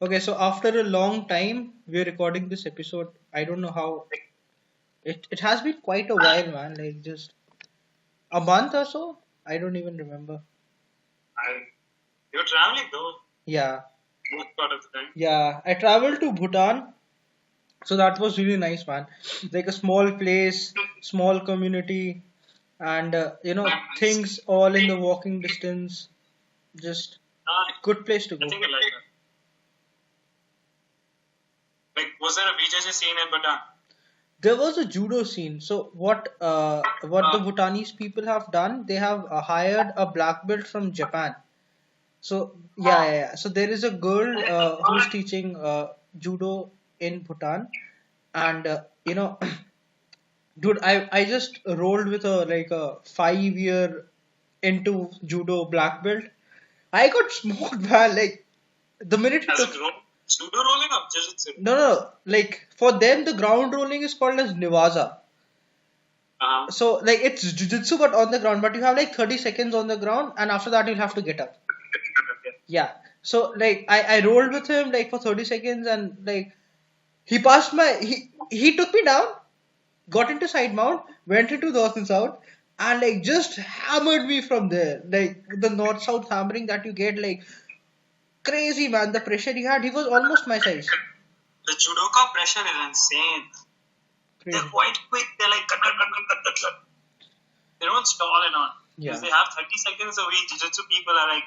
Okay, so after a long time, we're recording this episode. I don't know how. It has been quite a while, man. Like just a month or so. I don't even remember. I, you're traveling though, Yeah, most part of the time. yeah. I traveled to Bhutan, so that was really nice, man. Like a small place, small community, and Nice. things all in the walking distance. Just good place to I go. think I like that. Like, was there a BJJ scene in Bhutan? There was a judo scene. So what the Bhutanese people have done, they have hired a black belt from Japan. So yeah. So there is a girl who's teaching judo in Bhutan, and dude, I just rolled with a 5 year into judo black belt. I got smoked, man. Like the minute he As took in judo rolling or jiu-jitsu? no, like for them the ground rolling is called as Niwaza. Uh-huh. So like it's jujitsu but on the ground, but you have like 30 seconds on the ground and after that you'll have to get up. Yeah. So like I rolled with him like for 30 seconds and like he took me down, got into side mount, went into north and south, and like just hammered me from there. Like the north south hammering that you get, like crazy, man. The pressure he had, he was almost my size. The judoka pressure is insane. They're Crazy. quite quick. They're like cut, cut, cut, cut, cut, cut, cut. They don't stall and on. Because Yeah. they have 30 seconds a week. Jiu-jitsu people are like,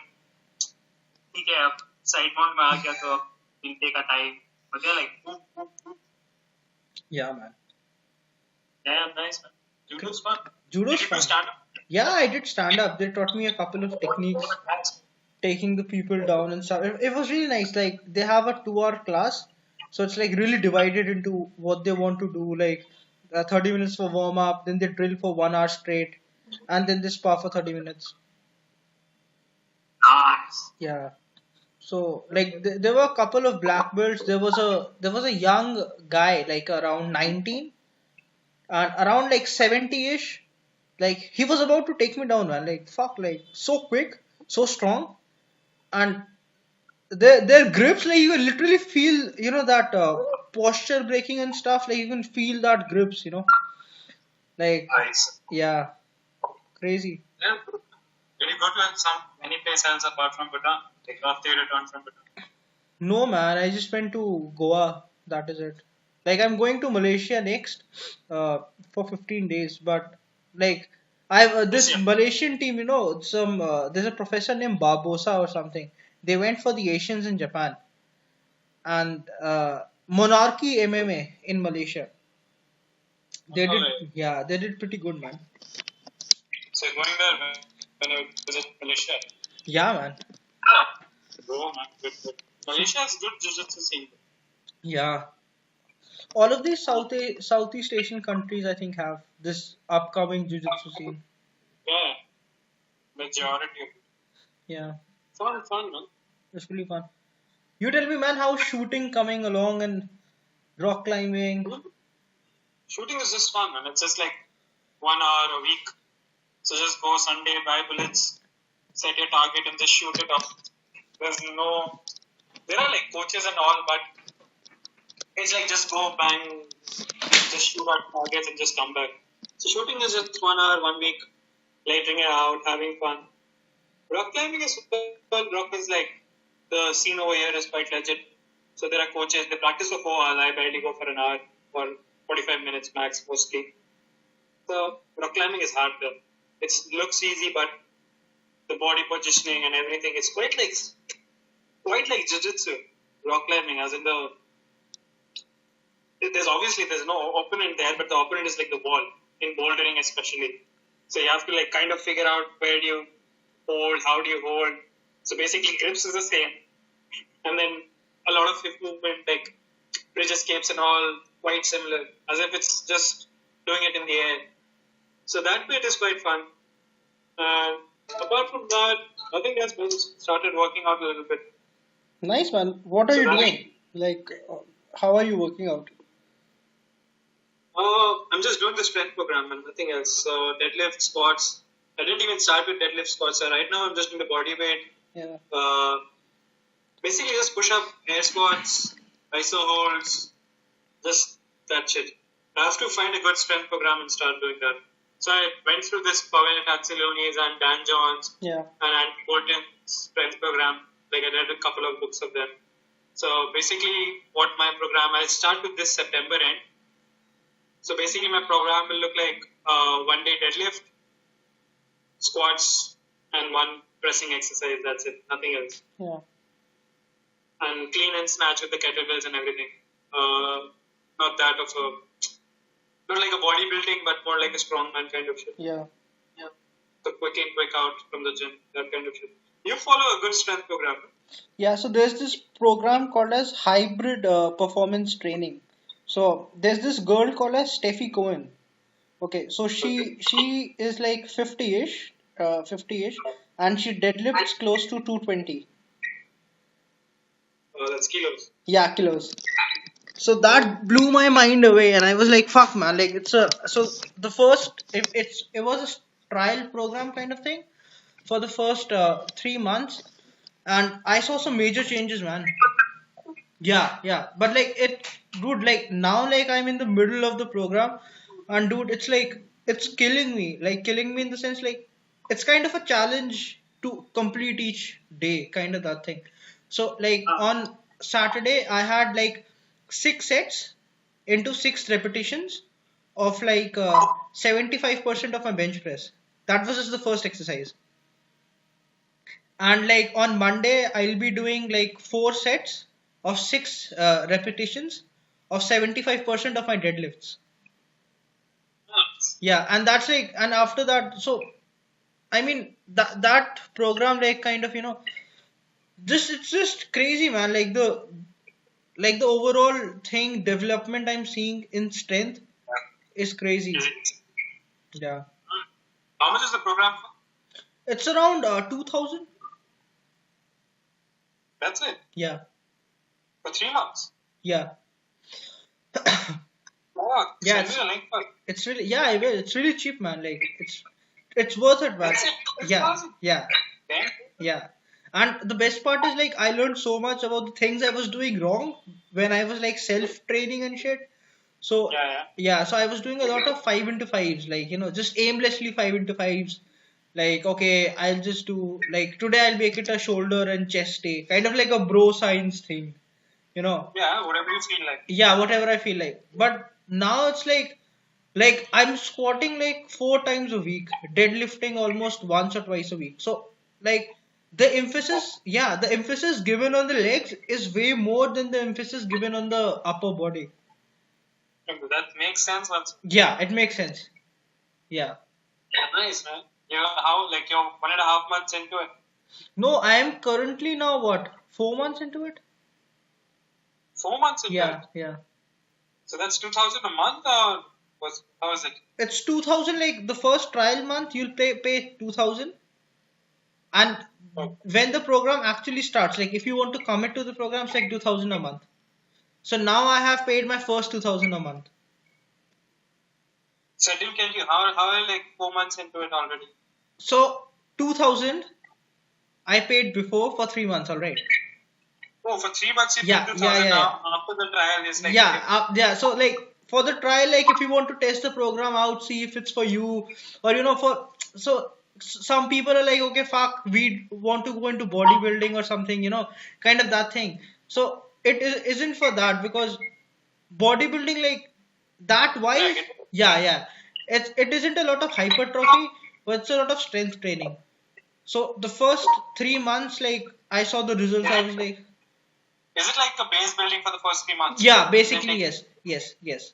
ठीक है अब side mount में आ गया तो we'll take a time. But they're like, boom, boom, boom. Yeah, man. Yeah, nice man. Judo's fun. Judo's Did you do fun. stand-up? Yeah, I did stand up. They taught me a couple of techniques, taking the people down and stuff. It was really nice. Like they have a 2 hour class, so it's like really divided into what they want to do. Like 30 minutes for warm up, then they drill for 1 hour straight, and then they spar for 30 minutes. Nice. Yeah. So like there were a couple of black belts. There was a young guy like around 19 and around like 70-ish. Like he was about to take me down, man. Like fuck, like so quick, so strong, and their grips, like you can literally feel that posture breaking and stuff, like you can feel that grips, like Nice. yeah, crazy. Yeah. Did you go to any place else apart from Bhutan? Like after you returned from Bhutan? No, man, I just went to Goa. That is it. Like I'm going to Malaysia next for 15 days, but like I've This this year. Malaysian team, some there's a professor named Barbosa or something. They went for the Asians in Japan, and Monarchy MMA in Malaysia. They did, Alright. yeah, they did pretty good, man. So you're going there when you visit Malaysia? Yeah, man. Bro, man. Good, good. Malaysia has good jiu-jitsu scene. Yeah. All of these Southeast Asian countries, I think, have this upcoming jiu-jitsu scene. Yeah. Majority of it. Yeah, Fun, man. it's really fun. You tell me, man, how's shooting coming along and rock climbing? Shooting is just fun, man. It's just like 1 hour a week. So just go Sunday, buy bullets, set your target, and just shoot it off. There are like coaches and all, but it's like just go bang, just shoot at targets and just come back. So shooting is just 1 hour, 1 week, letting it out, having fun. Rock climbing is super fun. Rock is like the scene over here is quite legit. So there are coaches. They practice for 4 hours. I barely go for an hour or 45 minutes max mostly. So rock climbing is hard though. It looks easy, but the body positioning and everything is quite like jiu-jitsu. Rock climbing, as in there's no opponent there, but the opponent is like the wall in bouldering especially. So you have to like kind of figure out where do you hold, how do you hold. So basically grips is the same, and then a lot of hip movement like bridge escapes and all quite similar, as if it's just doing it in the air. So that bit is quite fun. And apart from that, I think that's been started working out a little bit. Nice, man. What are So you that's doing? Like, how are you working out? I'm just doing the strength program and nothing else. So deadlift squats. I didn't even start with deadlift squats. So right now I'm just doing the body weight. Yeah. Uh, Basically, just push up, air squats, iso holds, just that shit. I have to find a good strength program and start doing that. So I went through this Pavel Tatsilonis and Dan Johns Yeah. and Andy Bolton's strength program. Like I read a couple of books of them. So basically, what my program, I'll start with this September end. So basically, my program will look like 1 day deadlift, squats, and one pressing exercise. That's it. Nothing else. Yeah. And clean and snatch with the kettlebells and everything. Not that of a, not like a bodybuilding, but more like a strongman kind of shit. Yeah. Yeah. So quick in, quick out from the gym, that kind of shit. You follow a good strength program. Yeah, so there's this program called as hybrid performance training. So there's this girl called as Steffi Cohen. Okay, so she is like 50-ish, 50-ish, and she deadlifts close to 220. That's kilos. Yeah, kilos. So that blew my mind away, and I was like, "Fuck, man!" Like it's a so the first it was a trial program kind of thing for the first 3 months, and I saw some major changes, man. Yeah, yeah, but like it, dude, like now, like I'm in the middle of the program, and dude, it's like it's killing me in the sense like it's kind of a challenge to complete each day, kind of that thing. So like on Saturday, I had like 6 sets into 6 repetitions of like 75% of my bench press. That was just the first exercise. And like on Monday, I'll be doing like 4 sets of 6 repetitions of 75% of my deadlifts. Yeah, and that's like, and after that, so I mean that program like kind of just it's just crazy, man. Like the overall thing development I'm seeing in strength is crazy. Is it? Yeah, How much is the program for? it's around 2000. That's it. Yeah, For 3 months. yeah, Oh, yeah. send me a link for it. It's really, yeah, I will. It's really cheap, man. Like it's worth it, man. That's it. Yeah, 6,000. yeah, Damn. yeah. And the best part is like I learned so much about the things I was doing wrong when I was like self training and shit. So Yeah, yeah. yeah, so I was doing a lot of 5 into 5s, like just aimlessly 5 into 5s. Like okay, I'll just do like today I'll make it a shoulder and chest day, kind of like a bro science thing, you know. Yeah, whatever you feel like. Yeah, whatever I feel like. But now it's like I'm squatting like 4 times a week, deadlifting almost once or twice a week. So like the emphasis given on the legs is way more than the emphasis given on the upper body. That makes sense once. Yeah, it makes sense. Yeah. Yeah, nice, man. You're how, like, you're 1.5 months into it. No, I am currently now what, 4 months into it? 4 months into Yeah, it. yeah. So that's 2,000 a month, or how is it? It's 2000, like the first trial month you'll pay 2000, and Oh. when the program actually starts, like if you want to commit to the program, it's like 2000 a month. So now I have paid my first 2000 a month. So I didn't get you. How are you like 4 months into it already? So 2000 I paid before for 3 months, all right? Oh, for 3 months you Yeah, paid yeah, 2,000 yeah, yeah. now. After the trial, it's like, Yeah, yeah. So like for the trial, like if you want to test the program out, see if it's for you, or some people are like, okay, fuck, we want to go into bodybuilding or something, kind of that thing. So isn't for that, because bodybuilding like that yeah, I wise, get it. yeah. It isn't a lot of hypertrophy, but it's a lot of strength training. So the first 3 months, like I saw the results, I was like, Is it like a base building for the first 3 months? yeah, Then basically take- yes.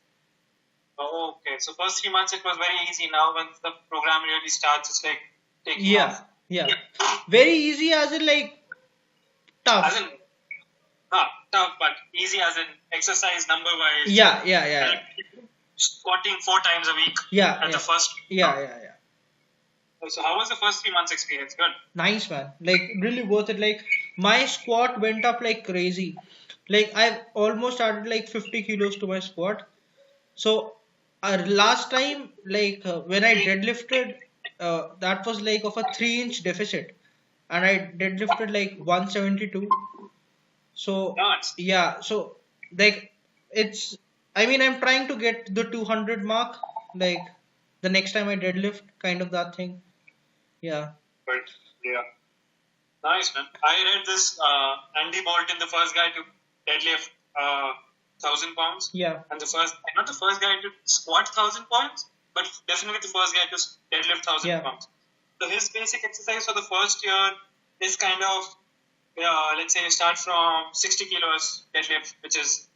Oh, okay. So first 3 months it was very easy. Now when the program really starts, it's like taking Yeah, off. yeah. Very easy as in like As tough. in, tough, but easy as in exercise number wise. Yeah. Squatting 4 times a week Yeah, at the first. Yeah. So how was the first 3 months experience? Good. Nice, man. Like really worth it. Like my squat went up like crazy. Like I've almost added like 50 kilos to my squat. So last time, like when I deadlifted, that was like of a 3-inch deficit, and I deadlifted like 172. So Nuts. yeah, so like it's. I mean, I'm trying to get the 200 mark. Like the next time I deadlift, kind of that thing. Yeah. But yeah, nice man. I read this Andy Bolton, the first guy to deadlift 1,000 pounds, Yeah. and the first, not the first guy to squat 1,000 pounds, but definitely the first guy to deadlift 1,000 Yeah. pounds. So his basic exercise for the first year is kind of, let's say, you start from 60 kilos deadlift, which is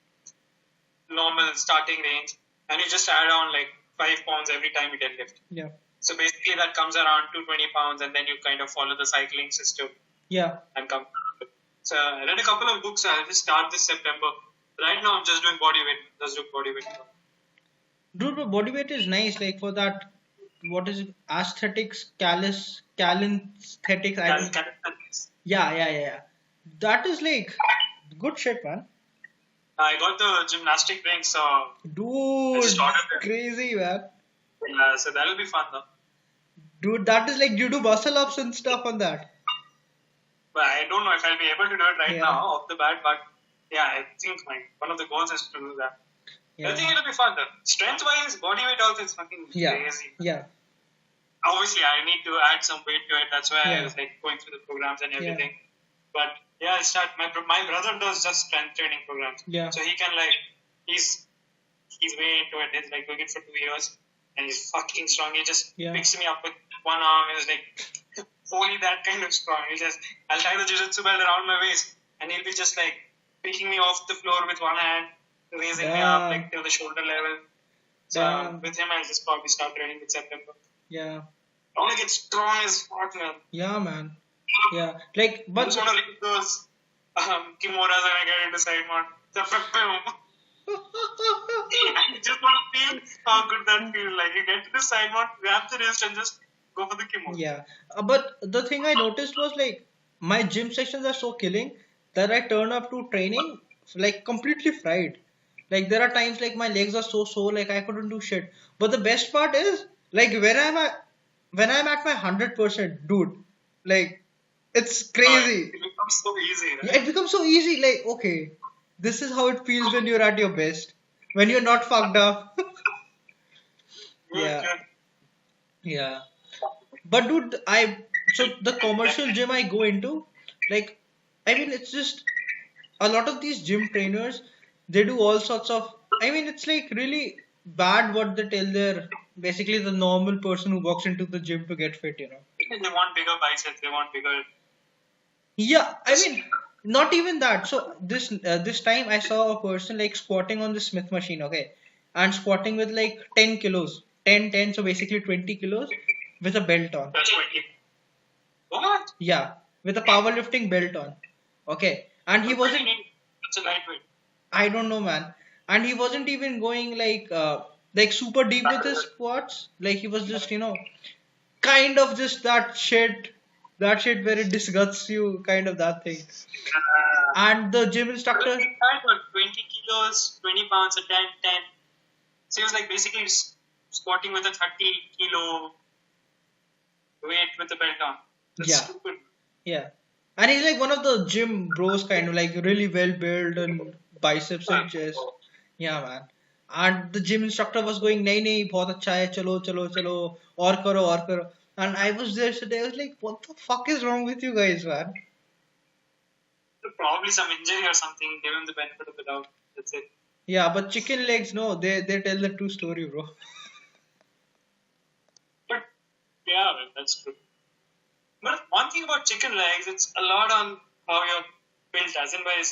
normal starting range, and you just add on like 5 pounds every time you deadlift. Yeah. So basically, that comes around 220 pounds, and then you kind of follow the cycling system Yeah. and come. So I read a couple of books. I'll just start this September. Right now, I'm just doing body weight. Just doing body weight. Dude, but body weight is nice. Like for that, what is it? Aesthetics, calisthenics. I don't. Yeah, yeah, yeah, yeah. That is like good shit, man. I got the gymnastic ring, so I Dude, just ordered it. crazy, man. So that'll be fun though. Dude, that is like you do muscle ups and stuff on that. But I don't know if I'll be able to do it right Yeah. now off the bat. But yeah, I think one of the goals is to do that. I think Yeah. it'll be fun though. Strength wise, body weight also is fucking Yeah. crazy. Yeah. Obviously, I need to add some weight to it. That's why I Yeah. was like going through the programs and Yeah. everything. But yeah, I start. My brother does just strength training programs. Yeah. So he can like he's way into it. He's like doing it for 2 years, and he's fucking strong. He just Yeah. picks me up with one arm and is like, holy, that kind of strong. I'll tie the jiu-jitsu belt around my waist, and he'll be just like picking me off the floor with one hand, raising me up Damn. like till the shoulder level. So Damn. with him, I'll just probably start training in September. Yeah. I want to get strong as fuck, man. Yeah, man. Yeah. Like, I but just want to leave those kimoras when I get into side mode. I just want to feel how good that feels. Like you get to the side mode, grab the wrist, and just go for the kimura. yeah. But the thing I noticed was like my gym sessions are so killing that I turn up to training like completely fried. Like there are times like my legs are so sore, like I couldn't do shit. But the best part is like when I'm at my 100%, dude, like it's crazy. It becomes so easy, Yeah, right? it becomes so easy. Like okay, this is how it feels when you're at your best, when you're not fucked up. Yeah, Okay. yeah. But dude, so the commercial gym I go into, like, I mean, it's just a lot of these gym trainers, they do all sorts of. I mean, it's like really bad what they tell their basically the normal person who walks into the gym to get fit, you know. They want bigger biceps. They want bigger. Yeah, I mean, not even that. So this time I saw a person like squatting on the Smith machine, okay, and squatting with like 10 kilos, 10, so basically 20 kilos with a belt on. That's what you. What? Yeah, with a powerlifting belt on. Okay, and he wasn't. It's a lightweight. I don't know, man. And he wasn't even going like super deep with his squats. Like he was just kind of just that shit where it disgusts you, kind of that thing. And the gym instructor, 20 kilos, 20 pounds, a 10, 10. So he was like basically squatting with a 30 kilo weight with the belt on. That's yeah, stupid. yeah. And he's like one of the gym bros, kind of like really well built and biceps and chest. Yeah, man. And the gym instructor was going, nahi, nahi, bahut acha hai, chalo, chalo, chalo, aur karo, aur karo. And I was there today, I was like, what the fuck is wrong with you guys, man? Probably some injury or something. Give him the benefit of the doubt. That's it. Yeah, but chicken legs, no, they tell the true story, bro. But yeah, well, that's true. But one thing about chicken legs, it's a lot on how you're built. As in, by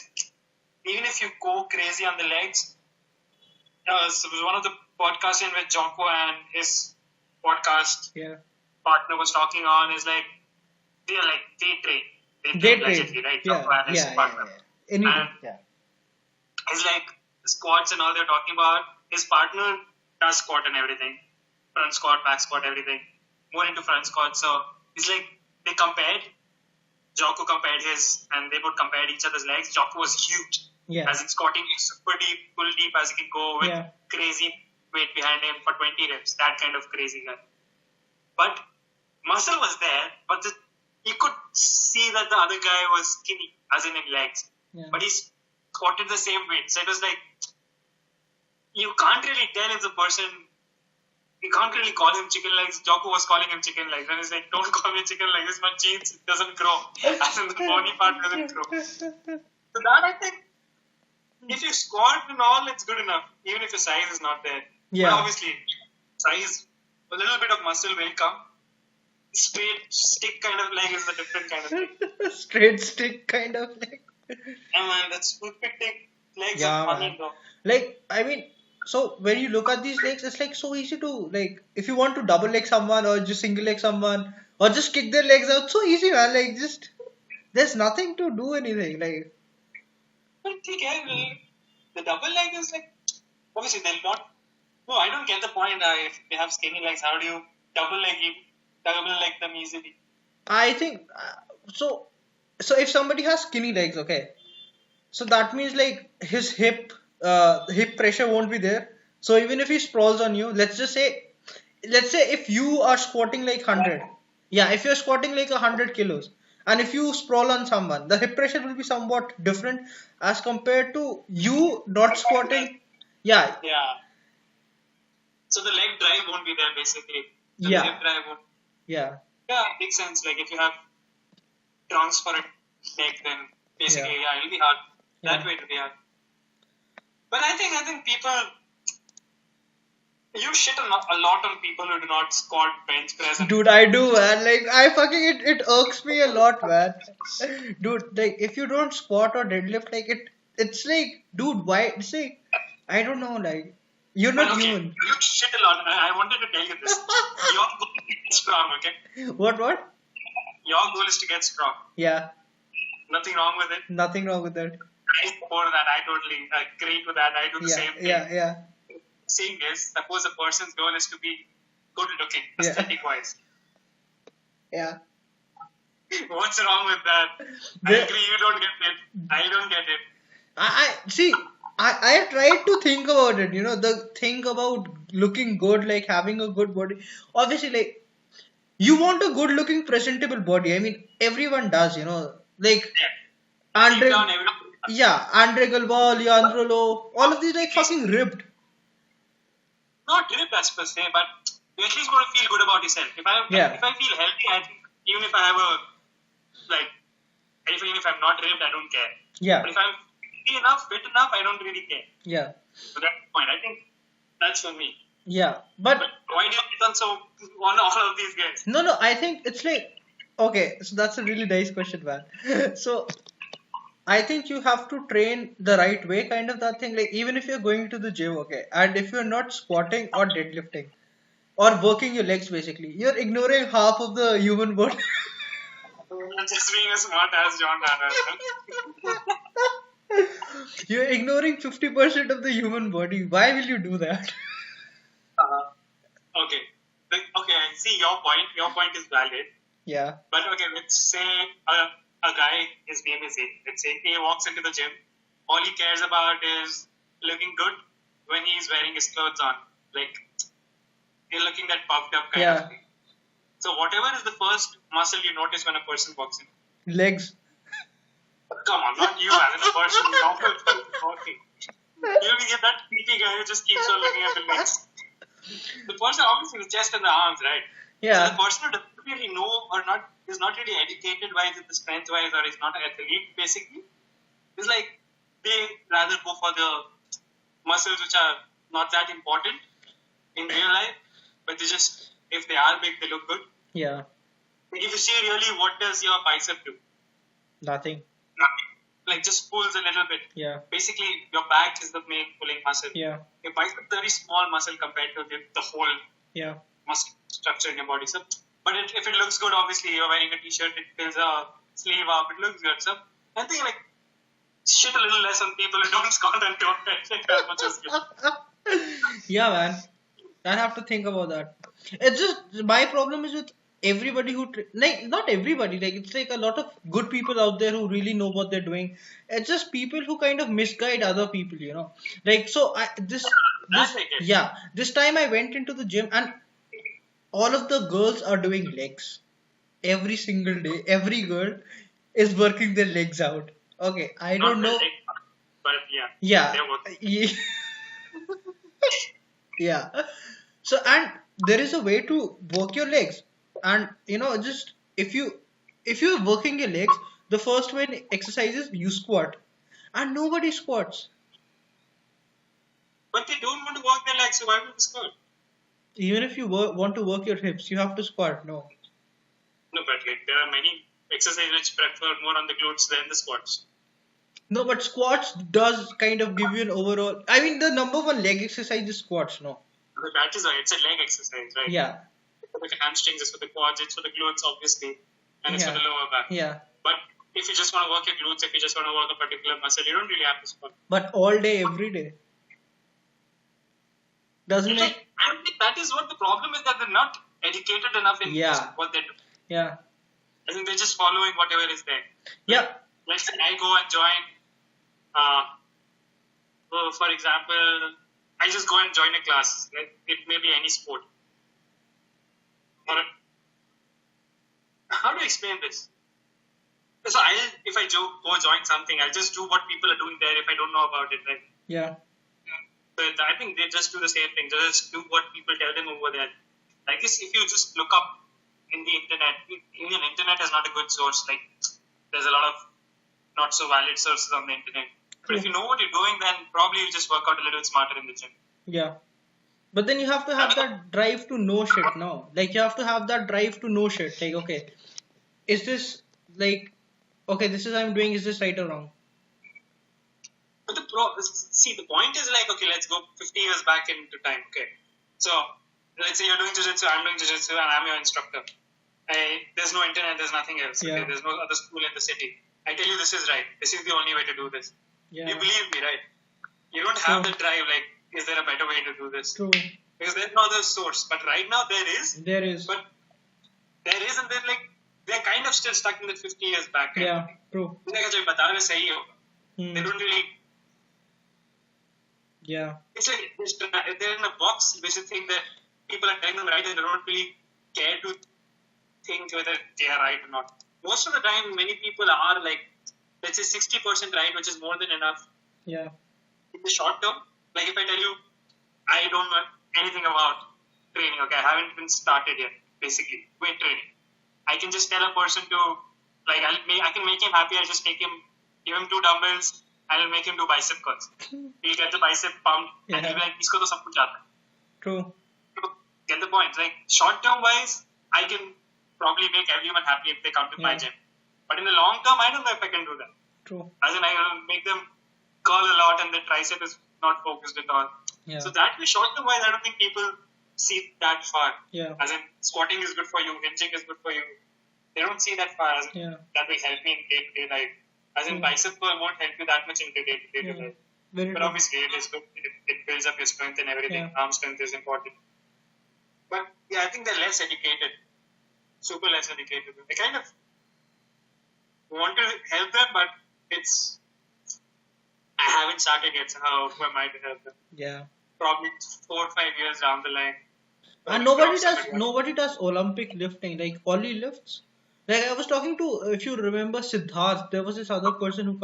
even if you go crazy on the legs, so it was one of the podcasts in which Jonko and his podcast Yeah. partner was talking on is like they train. They They train train. legitly, right? Yeah, Jonko and his yeah, yeah, partner. yeah. Anything, And yeah. it's like squats and all they're talking about. His partner does squat and everything. Front squat, back squat, everything. More into front squat. So it's like they compared. Jocko compared his, and they would compare each other's legs. Jocko was huge. Yeah. As in squatting super deep, full deep as he can go with Yeah. crazy weight behind him for 20 reps. That kind of crazy guy. But muscle was there, but you could see that the other guy was skinny, as in legs. Yeah. but he squatted the same weight. So it was like, you can't really tell if the person, you can't really call him chicken legs. Jocko was calling him chicken legs. And he's like, don't call me chicken legs. This my jeans doesn't grow. As in the bony part doesn't grow. So that I think, if you squat and all, it's good enough. Even if your size is not there. Yeah. But obviously, size, a little bit of muscle will come. Straight stick kind of leg is a different kind of thing. Straight stick kind of leg. And man, that's toothpick legs Yeah, are funny, man. bro. Like, I mean, so when you look at these legs, it's like so easy to, like, if you want to double leg someone or just single leg someone or just kick their legs out, so easy, man. Like, just there's nothing to do anything. Like, But the double leg is like, obviously they'll not. No, I don't get the point. If they have skinny legs, how do you double leg them easily? I think so. So if somebody has skinny legs, okay, so that means like his hip pressure won't be there. So even if he sprawls on you, let's say if you are squatting like 100, yeah, if you're squatting like 100 kilos, and if you sprawl on someone, the hip pressure will be somewhat different as compared to you not squatting. Yeah, Yeah. So the leg drive won't be there basically. So Yeah. the hip drive won't. yeah, Yeah, makes sense. Like if you have transparent leg, then basically it'll be hard. That Yeah. way it'll be hard. But I think people, you shit a lot on people who do not squat, bench press, and dude, I do, man. Like I fucking it irks me a lot, man. Dude, like if you don't squat or deadlift, like it's like, dude, why? It's like I don't know, like you're Well, not okay, human. you shit a lot. I wanted to tell you this. Your goal is to get strong, okay? What? Your goal is to get strong. Yeah, Nothing wrong with it. nothing wrong with that. I support that. I totally agree with that. I do the Yeah, same thing. yeah. Seeing is, suppose a person's goal is to be good looking, Yeah. aesthetic wise. Yeah. What's wrong with that? I There- agree, you don't get it. I don't get it. I see. I have tried to think about it. You know, the thing about looking good, like having a good body. Obviously, like you want a good-looking, presentable body. I mean, everyone does. You know, like Yeah. Andre. Deep down, everyone. Yeah, Andre Galbal, Leandro Lo, all of these like fucking ripped. Not ripped as per se, but you at least got to feel good about yourself. If I feel healthy, I think even if I have even if I'm not ripped, I don't care. Yeah, But if I'm fit enough, I don't really care. yeah, So that's the point. I think that's for me. yeah. But But why do you get on so on all of these guys? no, I think it's like okay. So that's a really nice question, man. So I think you have to train the right way, kind of that thing. Like even if you're going to the gym, okay, and if you're not squatting or deadlifting or working your legs, basically, you're ignoring half of the human body. Just being a smart ass John Tanner. You're ignoring 50% of the human body. Why will you do that? Okay. Okay, I see your point. Your point is valid. Yeah, But okay, let's say a guy, his name is A. Let's say A walks into the gym. All he cares about is looking good when he's wearing his clothes on. Like, you're looking that puffed up kind Yeah. of thing. So whatever is the first muscle you notice when a person walks in? legs. Come on, not you as in a person. Normal person walking. You'll be that creepy guy who just keeps on looking at the legs. The person obviously the chest and the arms, right? So Yeah, the person who doesn't really know or not is not really educated wise in the strength wise or is not an athlete basically. It's like they rather go for the muscles which are not that important in real life, but they just if they are big they look good. yeah. Like if you see really what does your bicep do? Nothing. Nothing. Like just pulls a little bit. Yeah, Basically your back is the main pulling muscle. yeah, Your bicep is a very small muscle compared to the whole yeah. muscle structure in your body. So, but if it looks good, obviously you're wearing a t-shirt, it fills a sleeve up, it looks good. So I think like shit a little less on people who don't squat and don't bench as much as you. Yeah, man. I have to think about that. It's just my problem is with everybody like not everybody, like it's like a lot of good people out there who really know what they're doing. It's just people who kind of misguide other people, you know. Like so this That I get. yeah, this time I went into the gym and all of the girls are doing legs every single day. Every girl is working their legs out. Okay, I Not don't the know. leg part, but yeah, Yeah. they're working. Yeah. So, and there is a way to work your legs, and just if you're working your legs, the first one exercise is you squat, and nobody squats. But they don't want to work their legs, so why would they squat? Even if you want to work your hips, you have to squat. No. No, but like there are many exercises which prefer more on the glutes than the squats. No, but squats does kind of give you an overall. I mean, the number one leg exercise is squats. No. But that is why it's a leg exercise, right? Yeah. It's for the hamstrings, it's for the quads, it's for the glutes, obviously, and it's for Yeah. the lower back. Yeah. But if you just want to work your glutes, if you just want to work a particular muscle, you don't really have to squat. But all day, every day doesn't It's like, make. I think that is what the problem is, that they're not educated enough in Yeah. what they do. Yeah. I think they're just following whatever is there. Yeah. Let's say I go and join, for example, I just go and join a class. Like it may be any sport. Or how do I explain this? So if I go join something, I'll just do what people are doing there if I don't know about it, right? Yeah. So I think they just do the same thing. They just do what people tell them over there. I guess if you just look up in the internet, Indian internet is not a good source. Like there's a lot of not so valid sources on the internet. But if you know what you're doing, then probably you just work out a little smarter in the gym. Yeah. But then you have to have that drive to know shit, no? Like you have to have that drive to know shit. Like, okay, is this like, okay, this is I'm doing, is this right or wrong? But the point is like, okay, let's go 50 years back into time. Okay, so let's say you're doing jiu-jitsu, I'm doing jiu-jitsu, and I'm your instructor. There's no internet, there's nothing else. Okay? Yeah. There's no other school in the city. I tell you this is right. This is the only way to do this. Yeah. You believe me, right? You don't have True. the drive. Like, is there a better way to do this? True. Because there's no other source. But right now there is. There is. But there is, and they're kind of still stuck in the 50 years back. Yeah. True. They don't really. Yeah. It's like they're in a box which is thing that people are telling them right, and they don't really care to think whether they are right or not. Most of the time, many people are like, let's say 60% right, which is more than enough. Yeah. In the short term, like if I tell you, I don't know anything about training, okay, I haven't been started yet, basically, weight training. I can just tell a person to, like, I can make him happy, I'll just give him 2 dumbbells, I'll make him do bicep curls. He'll get the bicep pumped, and he'll be like, isko to sab kuch aata hai. True. Get the point. Like, short term wise, I can probably make everyone happy if they come to my gym. But in the long term, I don't know if I can do that. True. As in, I will make them curl a lot and the tricep is not focused at all. Yeah. So that way, short term wise, I don't think people see that far. Yeah. As in, squatting is good for you, hinging is good for you. They don't see that far. As in, that will help me in day-to-day life. As in, bicep curl won't help you that much in day-to-day life. But obviously, it is good. It builds up your strength and everything. Arm strength is important. But yeah, I think they're less educated. Super less educated. I kind of want to help them, but I haven't started yet, so how am I to help them? Yeah. Probably 4 or 5 years down the line. And nobody does Olympic lifting, like Ollie lifts. Like I was talking to, if you remember Siddharth, there was this other person who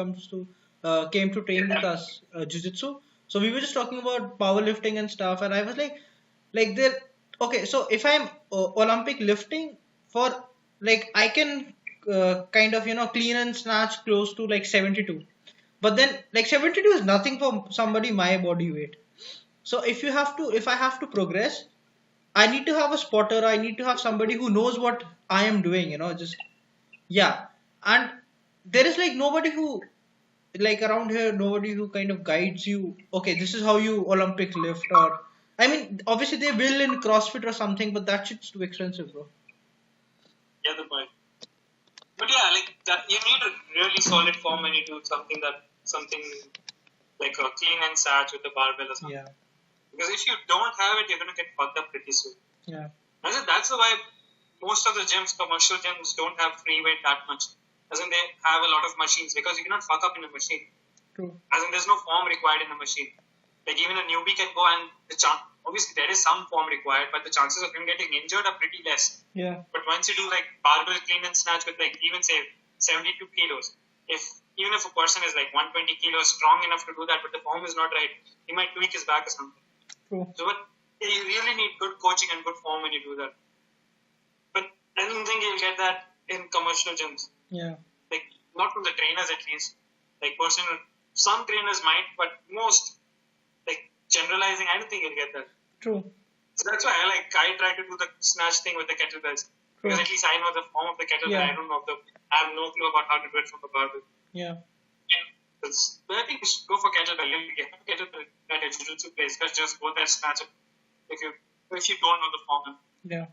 came to train with us, jiu-jitsu. So we were just talking about powerlifting and stuff, and I was like there. Okay, so if I'm Olympic lifting for, like, I can kind of clean and snatch close to like 72, but then like 72 is nothing for somebody my body weight. So if I have to progress, I need to have a spotter. I need to have somebody who knows what I am doing. Just yeah. And there is like nobody who, like around here, nobody who kind of guides you. Okay, this is how you Olympic lift, or I mean, obviously they will in CrossFit or something, but that shit's too expensive, bro. Yeah, the point. But yeah, like that, you need a really solid form when you do something like a clean and snatch with a barbell or something. Yeah. Because if you don't have it, you're gonna get fucked up pretty soon. Yeah. That's why most of the gyms, commercial gyms, don't have free weight that much. As in, they have a lot of machines because you cannot fuck up in a machine. True. As in, there's no form required in the machine. Like even a newbie can go, and obviously there is some form required, but the chances of him getting injured are pretty less. Yeah. But once you do like barbell clean and snatch with like even say 72 kilos, if even if a person is like 120 kilos strong enough to do that, but the form is not right, he might tweak his back or something. True. So, but you really need good coaching and good form when you do that. But I don't think you'll get that in commercial gyms. Yeah. Like, not from the trainers at least. Like, some trainers might, but most, like, generalizing, I don't think you'll get that. True. So that's why I try to do the snatch thing with the kettlebells. Because at least I know the form of the kettlebell. Yeah. I have no clue about how to do it from the barbell. Yeah. But I think you should go for kettlebell. You get kettlebell at a jiu-jitsu place. Just go there, snatch it. If you don't know the form. Yeah.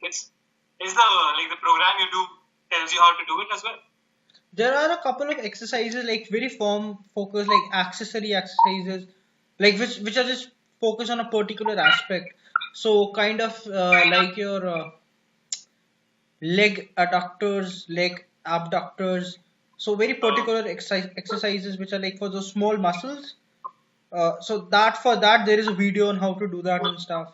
It's the program you do tells you how to do it as well. There are a couple of exercises like very form focused, like accessory exercises, like which are just focused on a particular aspect. So kind of like your leg adductors, leg abductors. So very particular exercises which are like for those small muscles. So that for that there is a video on how to do that and stuff.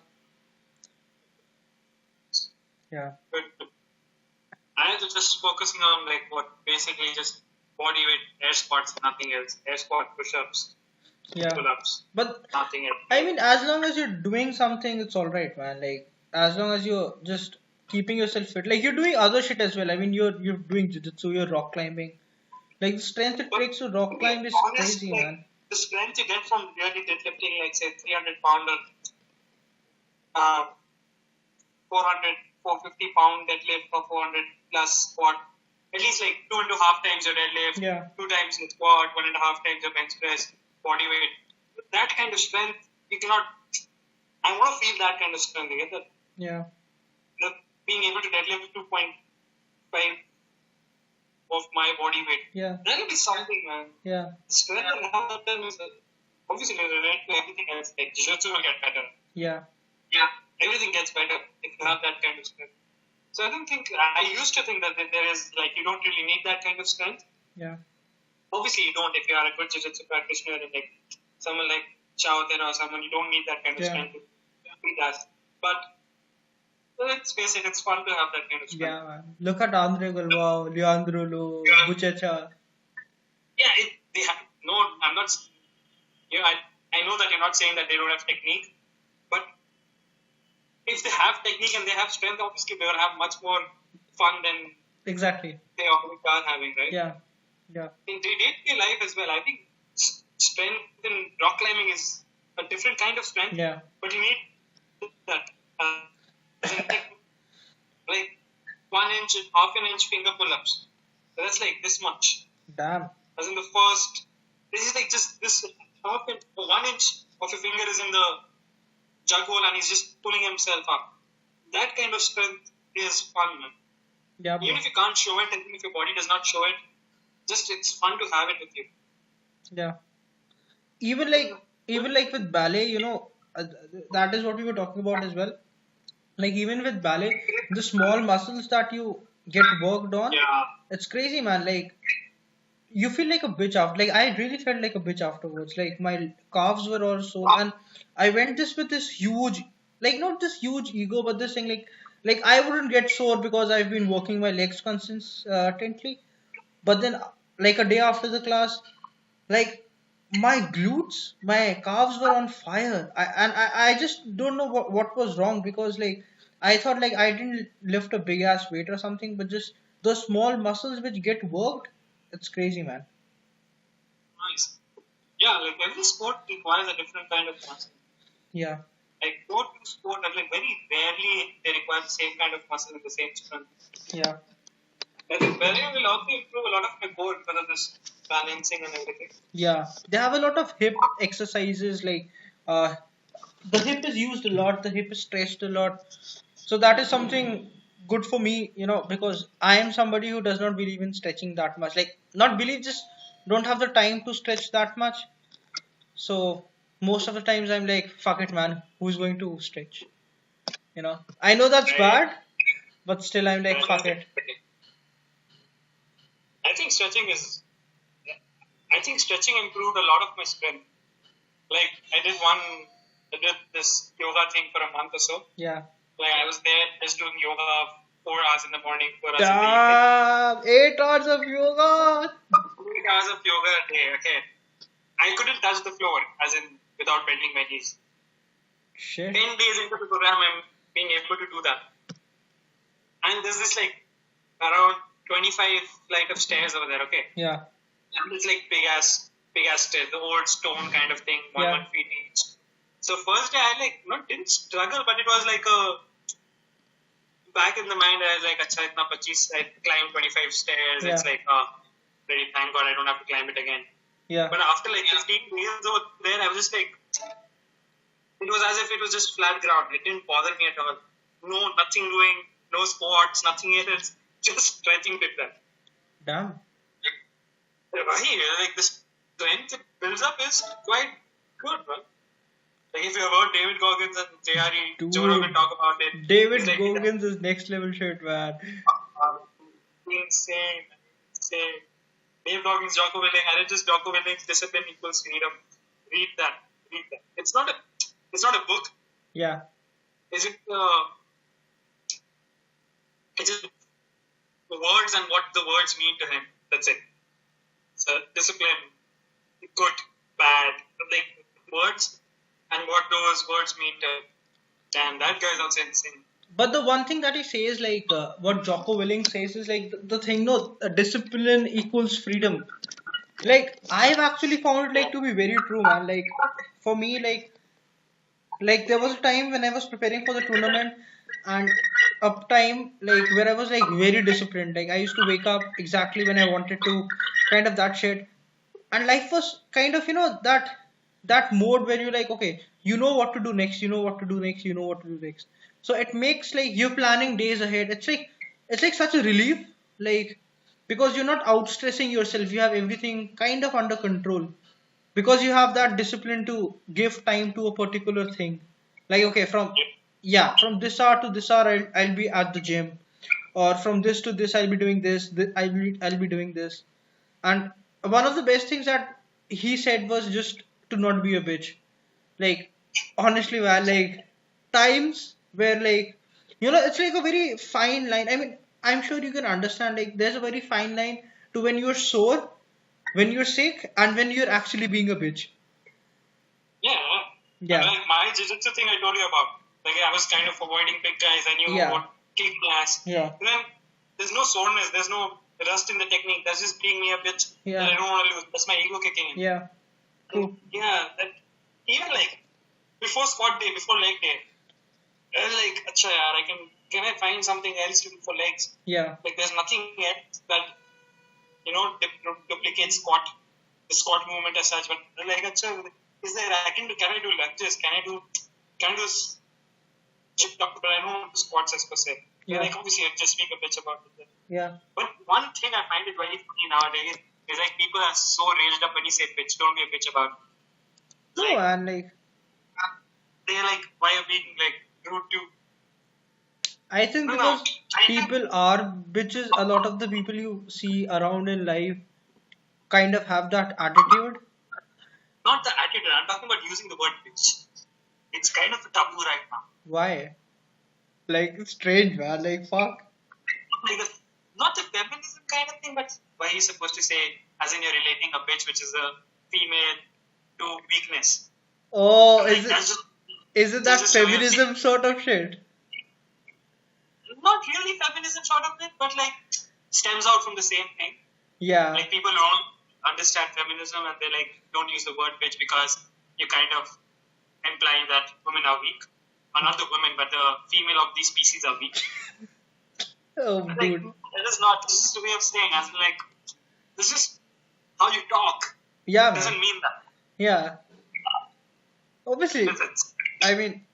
Yeah. But I am just focusing on like what basically just body weight, air squats, nothing else. Air squat, push-ups, Yeah. pull-ups, But nothing else. I mean, as long as you're doing something, it's all right, man. Like as long as you're just keeping yourself fit, like you're doing other shit as well. I mean, you're doing jiu-jitsu, you're rock climbing. Like the strength it But takes to rock to be climb is honest, crazy, like man. the strength you get from really deadlifting, like say 300-pounder, 400, 450-pound deadlift or 400 plus squat, at least like 2.5 times your deadlift, Yeah. 2 times your squat, 1.5 times your bench press, body weight. That kind of strength, you cannot. I want to feel that kind of strength. You get that? Yeah. Being able to deadlift 2.5 of my body weight. Yeah. That will be something, man. Yeah. Strength and how that is obviously related to everything else. Like jiu-jitsu will get better. Yeah. Yeah, everything gets better if you have that kind of strength. So I don't think I used to think that there is like you don't really need that kind of strength. Yeah. Obviously, you don't if you are a good jiu-jitsu practitioner and like someone like Chowdhury or someone, you don't need that kind of Yeah. strength to be that. But let's face it, it's fun to have that kind of strength. Yeah, man. Look at Andre Galvao, Leandro Lo, Buchecha. Yeah, they have no. I'm not. I know that you're not saying that they don't have technique, but if they have technique and they have strength, obviously they will have much more fun than Exactly. they always are having, right? Yeah. Yeah. In day-to-day life as well, I think strength in rock climbing is a different kind of strength, Yeah. but you need that. Like 1 inch, half an inch finger pull-ups. So that's like this much. Damn. As in the first, this is like just this half inch, 1 inch of your finger is in the jug hole and he's just pulling himself up. That kind of strength is fun, man. Yeah. Bro. Even if you can't show it, and if your body does not show it, just it's fun to have it with you. Yeah. Even like with ballet, that is what we were talking about as well. Like even with ballet, the small muscles that you get worked on, Yeah. it's crazy, man. Like you feel like a bitch after. Like I really felt like a bitch afterwards. Like my calves were all sore, and I went this with this huge, like not this huge ego, but this thing like I wouldn't get sore because I've been working my legs constantly. But then like a day after the class, like my glutes, my calves were on fire. I just don't know what was wrong because like I thought like I didn't lift a big ass weight or something, but just those small muscles which get worked, it's crazy, man. Nice. Yeah, like every sport requires a different kind of muscle. Yeah. Like no two sport, like very rarely they require the same kind of muscle and the same strength. Yeah. I think ballet will also improve a lot of my core because of this balancing and everything. Yeah. They have a lot of hip exercises like uh the hip is used a lot, the hip is stretched a lot. So that is something good for me, because I am somebody who does not believe in stretching that much. Like not believe, just don't have the time to stretch that much. So most of the times I'm like, fuck it, man. Who's going to stretch? I know that's bad, but still I'm like, fuck it. I think stretching is. I think stretching improved a lot of my strength. Like I did this yoga thing for a month or so. Yeah. Like I was there just doing yoga 4 hours in the morning, 4 hours in the evening. Damn, 8 hours of yoga. hours of yoga a day. Okay, I couldn't touch the floor, as in without bending my knees. Shit. 10 days into the program, I'm being able to do that. And there's this like around 25 flight of stairs over there. Okay, Yeah. and it's like big ass stairs, the old stone kind of thing, one Yeah. feet each. So first day I didn't struggle, but it was like a back in the mind. I was like, "Acha, itna 25, I climbed 25 stairs. Yeah. It's like, really, thank God I don't have to climb it again." Yeah. But after like 15 days over there, I was just like, it was as if it was just flat ground. It didn't bother me at all. No, nothing doing, no squats, nothing else. Just stretching with that. Damn. Right, like the strength it builds up is quite good, man. Like if you have heard David Goggins and Dude. Joe Rogan talk about it. David it's like, Goggins is next level shit, man. Insane. Dave Goggins, Jocko Willing, and it's just Jocko Willing's Discipline Equals Freedom. Read that. It's not a book. Yeah. It's just the words and what the words mean to him. That's it. So discipline, good, bad, like words and what those words mean to him. Damn, that guy's also insane. But the one thing that he says, like what Jocko Willing says, is like the thing. No, discipline equals freedom. Like I've actually found it like to be very true, man. Like for me, like there was a time when I was preparing for the tournament, and a time like where I was like very disciplined. Like I used to wake up exactly when I wanted to, kind of that shit. And life was kind of that mode where you're like, okay, you know what to do next, you know what to do next, you know what to do next. So it makes like you're planning days ahead. It's like such a relief, like because you're not out stressing yourself. You have everything kind of under control because you have that discipline to give time to a particular thing. Like okay, from this hour to this hour I'll be at the gym, or from this to this I'll be doing this. I'll be doing this. And one of the best things that he said was just to not be a bitch. Like honestly, man, like times where like it's like a very fine line. I mean, I'm sure you can understand. Like there's a very fine line to when you're sore, when you're sick, and when you're actually being a bitch. Yeah. Yeah. And like my jiu-jitsu thing I told you about. Like I was kind of avoiding big guys. I knew Yeah. what kick my ass. Yeah. And then there's no soreness. There's no rust in the technique. That's just being me a bitch. Yeah. That I don't want to lose. That's my ego kicking in. Yeah. True. Yeah. Even like before squat day, before leg day, I was like, acha yaar, can I find something else to do for legs? Yeah. Like there's nothing yet that duplicates the squat movement as such. But like, acha, is there? Can I do lunges? Can I do chip tuck? But I don't want to squats as per se. Yeah. Like obviously, I'm just being a bitch about it. Yeah. But one thing I find it very funny nowadays is like people are so raged up when you say bitch. Don't be a bitch about it. No, and like They're like, why are you being like rude to? I think No, because I think- people are bitches. A lot of the people you see around in life kind of have that attitude. Not the attitude. I'm talking about using the word bitch. It's kind of a taboo right now. Why? Like it's strange, man. Like fuck. Like not the feminism kind of thing, but why are you supposed to say, as in you're relating a bitch, which is a female, to weakness? Oh, Like, is that's it just is it that that's just a way of feminism sort of shit? not really feminism sort of thing, but like stems out from the same thing. Yeah. Like people don't understand feminism and they like don't use the word bitch because you're kind of implying that women are weak. Or not the women, but the female of these species are weak. Oh, Like, dude. it is not. This is the way of saying, as in like, this is how you talk. Yeah, It doesn't man. mean that. Yeah. Obviously, It's- I mean,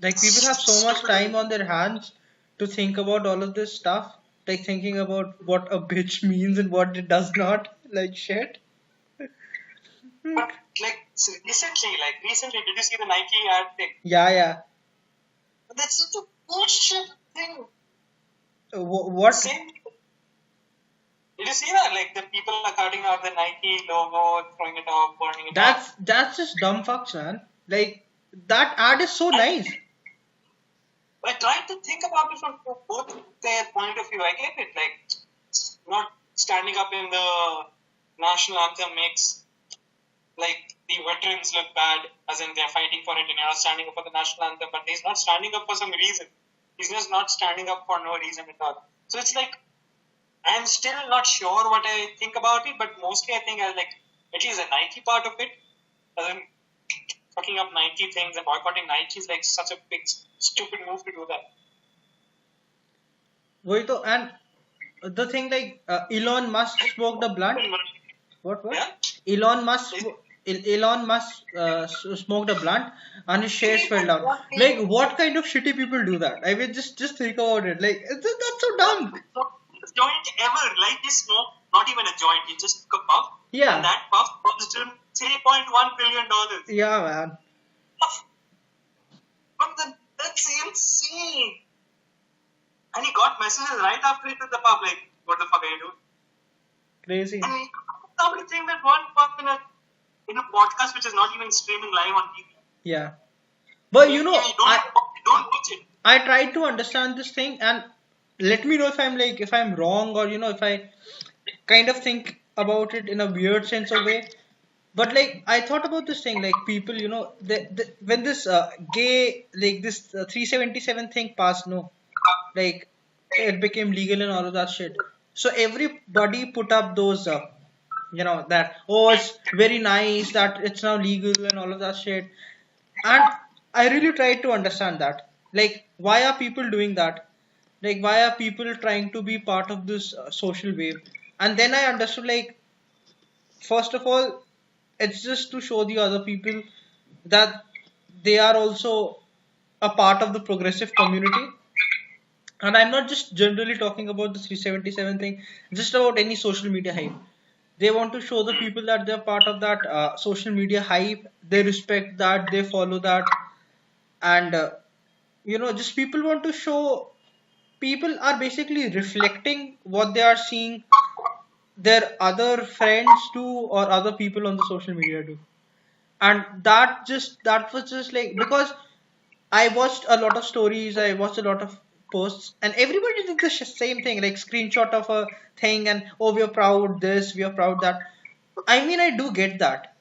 like people have so much time on their hands to think about all of this stuff. Like thinking about what a bitch means and what it does not. Like shit. But like recently, did you see the Nike ad thing? Yeah. That's such a bullshit thing. What? Same. Did you see that? Like the people are cutting out the Nike logo, throwing it off, burning it off. That's just dumb fucks, man. Like that ad is so nice. I tried to think about it from both their point of view. I get it, like not standing up in the national anthem makes like the veterans look bad, as in they're fighting for it and you're not standing up for the national anthem, but he's not standing up for some reason. He's just not standing up for no reason at all. So it's like I'm still not sure what I think about it, but mostly I think I like at least the Nike part of it. As in fucking up Nike things and boycotting Nike is like such a big stupid move to do that. वही तो and the thing like Elon Musk smoked a blunt. What? Yeah? Elon Musk. Elon Musk smoked a blunt and his shares fell down. Like, what kind of shitty people do that? I mean, just think about it. Like, that's so dumb. Joint ever, like he smoked, not even a joint, he just took a puff. Yeah. And that puff cost him $3.1 billion. Yeah, man. But that's insane. And he got messages right after it with the puff, like, what the fuck are you doing? Crazy. And he probably think that one puff in a podcast which is not even streaming live on TV. Yeah. But you know, don't watch it. I tried to understand this thing and let me know if I'm wrong or if I kind of think about it in a weird sense of way. But like I thought about this thing, like people, when this gay like this 377 thing passed, no, like it became legal and all of that shit. So everybody put up those, that it's very nice that it's now legal and all of that shit. And I really tried to understand that. Like, why are people doing that? Like, why are people trying to be part of this social wave? And then I understood, like, first of all, it's just to show the other people that they are also a part of the progressive community. And I'm not just generally talking about the 377 thing, just about any social media hype. They want to show the people that they're part of that social media hype. They respect that, they follow that. And, just people want to show, people are basically reflecting what they are seeing their other friends do or other people on the social media do. And that was just like, because I watched a lot of stories, I watched a lot of posts, and everybody did the same thing, like screenshot of a thing, and oh, we are proud this, we are proud that. I mean, I do get that.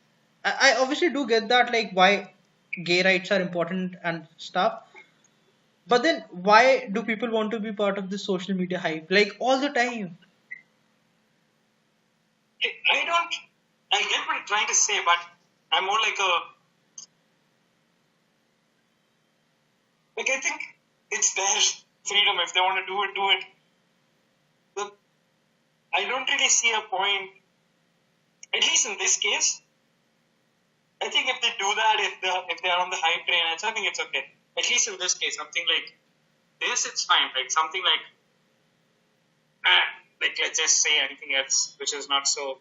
I obviously do get that, like why gay rights are important and stuff. But then, why do people want to be part of this social media hype, like all the time? I get what you're trying to say, but I'm more like I think it's their freedom. If they want to do it, do it. But I don't really see a point, at least in this case. I think if they do that, if they're on the hype train, I think it's okay. At least in this case, something like this, it's fine. Like something like let's just say anything else, which is not so.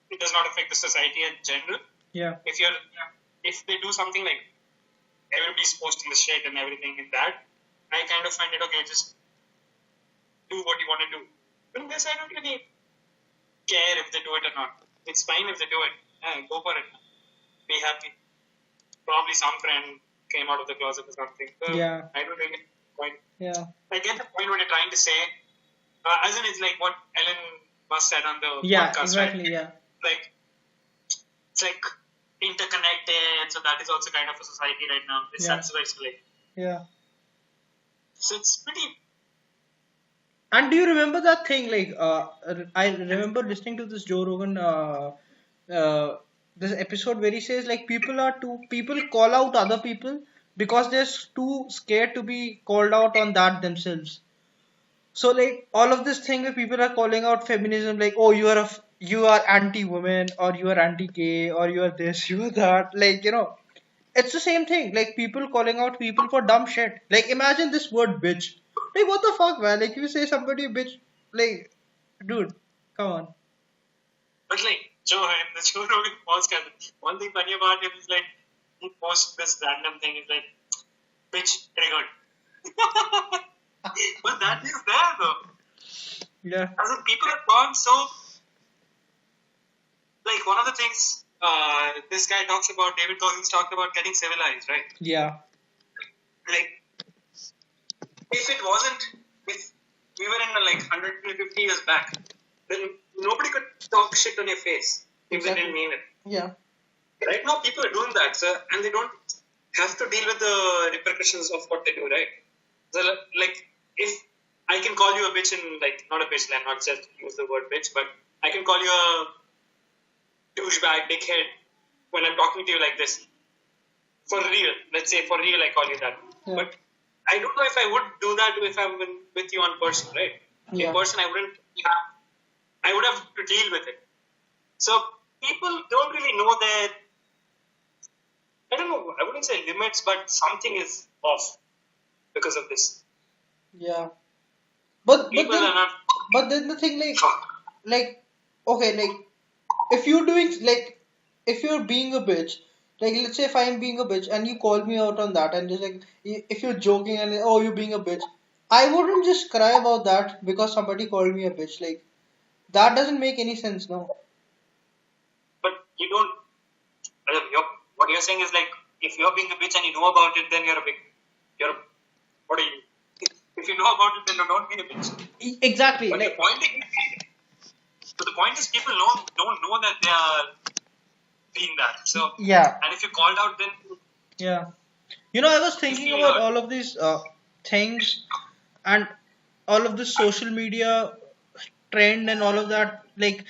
It does not affect the society in general. Yeah. If they do something like everybody's posting the shit and everything in that, I kind of find it okay. Just do what you want to do. But in this, I don't really care if they do it or not. It's fine if they do it. Yeah, go for it. Be happy. Probably some friend came out of the closet or something. So Yeah. I don't really point. Yeah. I get the point what you're trying to say. As in, it's like what Elon Musk said on the Yeah, podcast, exactly. right? Yeah. Like, it's like interconnected. So that is also kind of a society right now. Yeah. That's what it's like. Yeah. So it's pretty. And do you remember that thing? Like, I remember listening to this Joe Rogan, this episode where he says like people call out other people because they're too scared to be called out on that themselves. So like all of this thing where people are calling out feminism, like oh you are anti-woman or you are anti-gay or you are this, you are that, like it's the same thing. Like people calling out people for dumb shit. Like imagine this word bitch. Like what the fuck, man? Like you say somebody bitch, like dude, come on. But like the Joe Rogan podcast, one thing funny about him is like he posts this random thing. It's like bitch triggered. But that is there though. Yeah. As in people have gone so. Like one of the things this guy talks about, David Goggins talked about getting civilized, right? Yeah. Like if we were in like 150 years back, then nobody could talk shit on your face if they didn't Exactly. mean it. Yeah. Right now, people are doing that, so, and they don't have to deal with the repercussions of what they do, right? So, like, if I can call you a bitch and, like, not a bitch, I'm not just use the word bitch, but I can call you a douchebag, dickhead when I'm talking to you like this. For real, let's say for real, I call you that. Yeah. But I don't know if I would do that if I'm with you on person, right? In Yeah. person, I wouldn't. I would have to deal with it. So people don't really know their. I don't know. I wouldn't say limits, but something is off because of this. Yeah. But People are not. then the thing, like okay, like if you're doing like if you're being a bitch, like let's say if I'm being a bitch and you call me out on that and just like if you're joking and oh you're being a bitch, I wouldn't just cry about that because somebody called me a bitch. Like that doesn't make any sense, no. But you don't. What you're saying is like if you're being a bitch and you know about it, then you're a big. You're. What are you? If you know about it, then don't be a bitch. Exactly. But Like the point is people don't know that they are being that. So yeah, and if you called out, then yeah. You know, I was you thinking feel about hurt. all of these things and all of this social media trend and all of that. Like,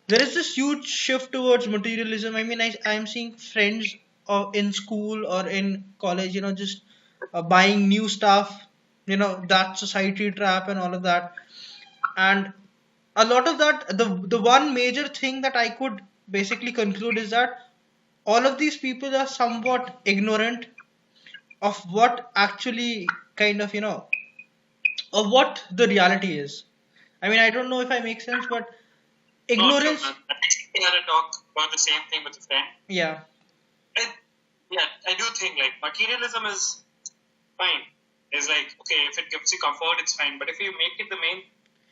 there is this huge shift towards materialism. I mean, I'm seeing friends in school or in college, just buying new stuff, that society trap and all of that. And a lot of that, the one major thing that I could basically conclude is that all of these people are somewhat ignorant of what actually kind of of what the reality is. I mean, I don't know if I make sense, but No, true. ignorance. I had a talk about the same thing with a friend. Yeah, And, yeah, I do think like materialism is fine. It's like okay, if it gives you comfort, it's fine. But if you make it the main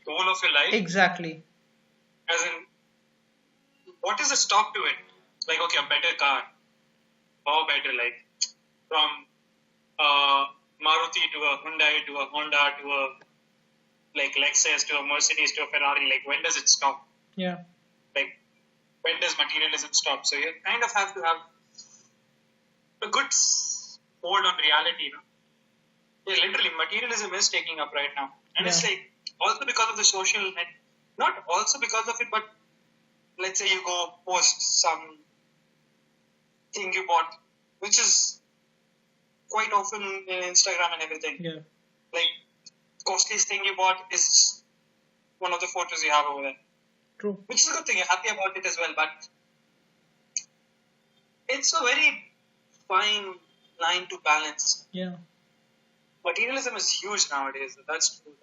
goal of your life, exactly. as in, what is the stop to it? Like okay, a better car, or better like from Maruti to a Hyundai to a Honda to a like Lexus to a Mercedes to a Ferrari. Like when does it stop? Yeah, Like when does materialism stop? So you kind of have to have a good hold on reality. Yeah, literally, materialism is taking up right now, and it's yeah, like also because of the social, not also because of it, but let's say you go post some thing you bought, which is quite often in Instagram and everything. yeah. Like costliest thing you bought is one of the photos you have over there, True. which is a good thing. You're happy about it as well, but it's a very fine line to balance. Yeah, Materialism is huge nowadays. That's true.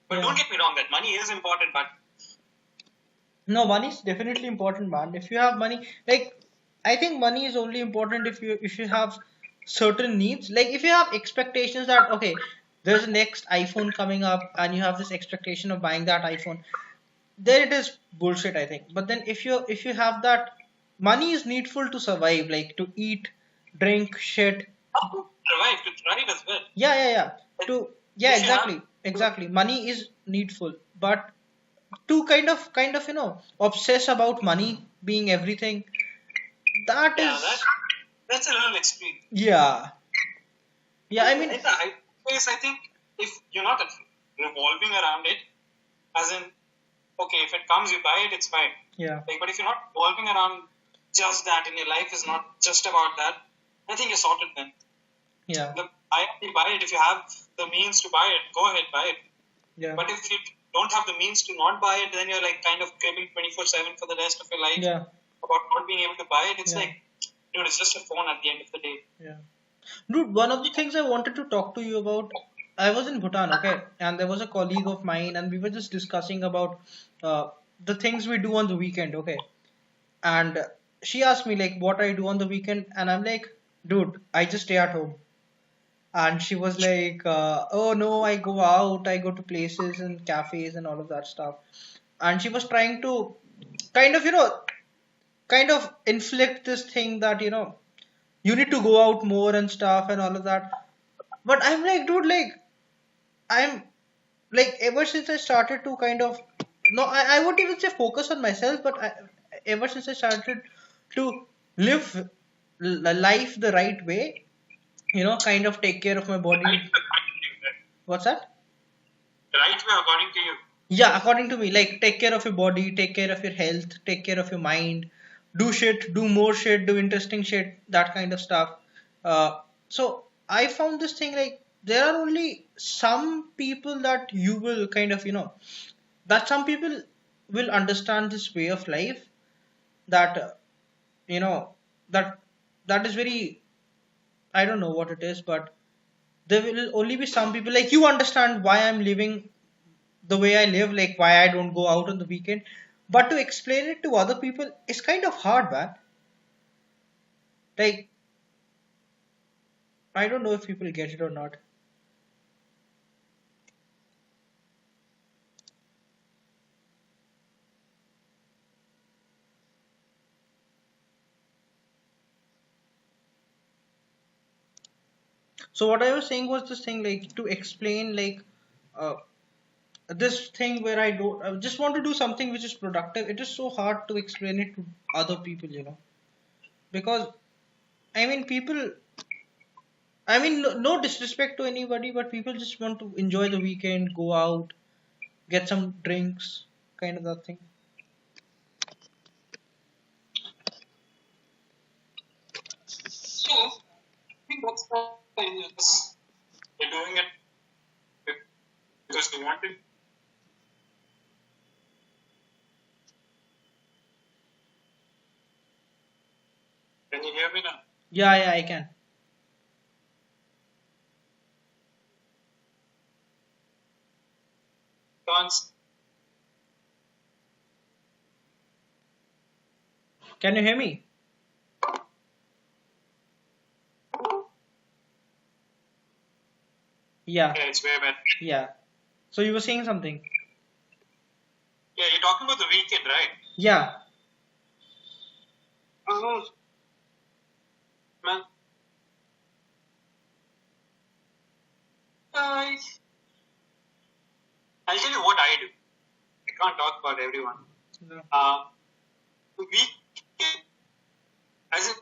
But yeah. don't get me wrong, that money is important, but No, money is definitely important, man. If you have money, like I think money is only important if you have certain needs. Like if you have expectations that okay, there's a next iPhone coming up, and you have this expectation of buying that iPhone, then it is bullshit, I think. But then if you have that, money is needful to survive, like to eat, drink, shit. to thrive as well. Yeah, yeah, yeah. To yeah, If you have, exactly. Money is needful, but to kind of obsess about money being everything, that yeah, is that's a little extreme. yeah, yeah. I mean, In the high case, I think if you're not revolving around it, as in, okay, if it comes, you buy it, it's fine. yeah, Like, but if you're not revolving around just that, and your life is not just about that, I think you're sorted then. yeah, You buy it if you have the means to buy it. Go ahead, buy it. yeah, But if you don't have the means to not buy it, then you're like kind of cribbing 24/7 for the rest of your life yeah, about not being able to buy it. It's yeah, like, dude, it's just a phone at the end of the day. yeah. Dude, one of the things I wanted to talk to you about, I was in Bhutan, okay, and there was a colleague of mine, and we were just discussing about the things we do on the weekend, okay, and she asked me like what I do on the weekend, and I'm like, dude, I just stay at home. And she was like, oh no, I go out, I go to places and cafes and all of that stuff. And she was trying to kind of kind of inflict this thing that you need to go out more and stuff and all of that. But I'm like, dude, like I'm like ever since I started to kind of no, I won't even say focus on myself, but ever since I started to live life the right way, kind of take care of my Right body. according to you, right? What's that? Right way according to you. Yeah, according to me, like take care of your body, take care of your health, take care of your mind, do shit, do more shit, do interesting shit, that kind of stuff. So I found this thing like there are only some people that you will kind of, that some people will understand this way of life that, you know, that that is very, I don't know what it is, but there will only be some people like you understand why I'm living the way I live, like why I don't go out on the weekend. But to explain it to other people is kind of hard, man. Like, I don't know if people get it or not. So what I was saying was this thing, like to explain, like uh, this thing where I just want to do something which is productive. It is so hard to explain it to other people, because I mean, people. I mean, no disrespect to anybody, but people just want to enjoy the weekend, go out, get some drinks, kind of that thing. So I think that's fine. Yes. They're doing it because they want it. Can you hear me now? Yeah, yeah, I can. Dance. Can you hear me? Yeah, Yeah, it's way better. yeah. So you were saying something? Yeah, you're talking about the weekend, right? Yeah, Oh, man. I, I'll tell you what I do. I can't talk about everyone. no. The weekend, as in,